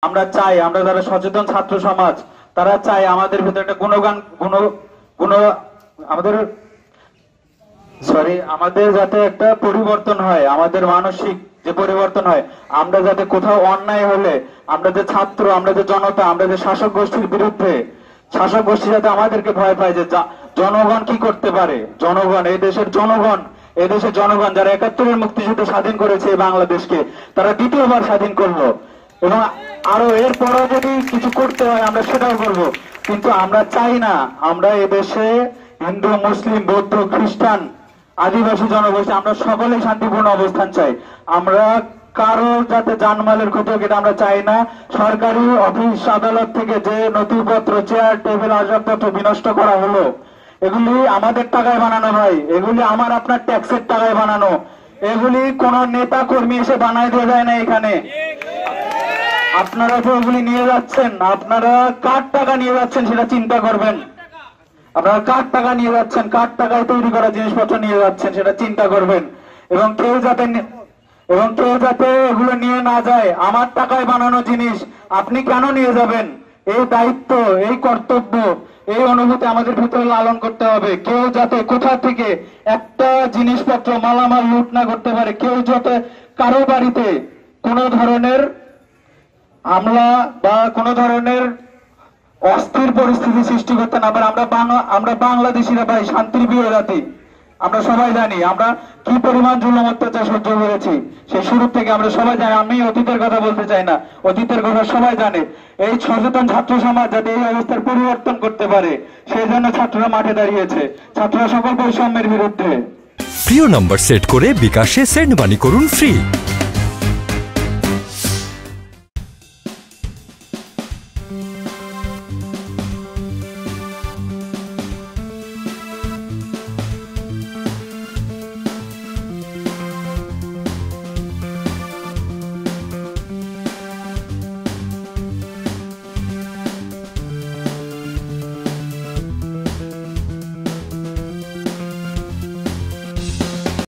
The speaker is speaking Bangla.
আমরা চাই, আমরা যারা সচেতন ছাত্র সমাজ তারা চাই আমাদের ভিতরে একটা আমাদের যাতে একটা পরিবর্তন হয়, আমাদের মানসিক যে পরিবর্তন হয়। আমরা যাতে কোথাও অন্যায় হলে আমরা যে ছাত্র, আমরা যে জনতা, আমরা যে শাসক গোষ্ঠীর বিরুদ্ধে, শাসক গোষ্ঠী যাতে আমাদেরকে ভয় পায় যে জনগণ কি করতে পারে। জনগণ, এই দেশের জনগণ যারা ৭১-এর মুক্তিযুদ্ধে স্বাধীন করেছে এই বাংলাদেশকে, তারা দ্বিতীয়বার স্বাধীন করলো এবং আরো এরপরও যদি কিছু করতে হয় আমরা সেটাও করব। কিন্তু আমরা চাই না আমরা এদেশে হিন্দু, মুসলিম, বৌদ্ধ, খ্রিস্টান, আদিবাসী জনগোষ্ঠী আমরা সকলেই শান্তিপূর্ণ অবস্থান চাই। আমরা কারো যাতে জানমালের ক্ষতি হোক এটা আমরা চাই না। সরকারি অফিস আদালত থেকে যে নথিপত্র, চেয়ার টেবিল, আসবাবপত্র বিনষ্ট করা হলো, এগুলি আমাদের টাকায় বানানো ভাই, এগুলি আমার আপনার ট্যাক্সের টাকায় বানানো। এগুলি কোন নেতা কর্মী এসে বানায় দেওয়া যায় না এখানে। আপনারা তো ওগুলি নিয়ে যাচ্ছেন, আপনারা কার টাকা নিয়ে যাচ্ছেন সেটা চিন্তা করবেন। আপনারা কার টাকা নিয়ে যাচ্ছেন, কার টাকায় তৈরি করা জিনিসপত্র নিয়ে যাচ্ছেন সেটা চিন্তা করবেন। এবং কেউ যাতে এগুলো নিয়ে না যায়। আমার টাকায় বানানো জিনিস আপনি কেন নিয়ে যাবেন? এই দায়িত্ব, এই কর্তব্য, এই অনুভূতি আমাদের ভিতরে লালন করতে হবে। কেউ যাতে কোথা থেকে একটা জিনিসপত্র, মালামাল লুট না করতে পারে, কেউ যাতে কারো বাড়িতে কোনো ধরনের হামলা বা কোনো ধরনের অস্থির পরিস্থিতি সৃষ্টি করতে না পারে। আমরা বাংলাদেশিরা ভাই শান্তির প্রিয় জাতি। আমরা সবাই জানি আমরা কি পরিমাণ জুলুম অত্যাচার সহ্য করেছি সেই শুরু থেকে, আমরা সবাই জানি। আমি অতীতের কথা বলতে চাই না, অতীতের কথা সবাই জানে। এই সচেতন ছাত্র সমাজ যাতে এই অবস্থার পরিবর্তন করতে পারে সেই জন্য ছাত্ররা মাঠে দাঁড়িয়েছে। ছাত্ররা সকল বৈষম্যের বিরুদ্ধে। প্রিয় নাম্বার সেট করে বিকাশে সেন্ড মানি করুন ফ্রি।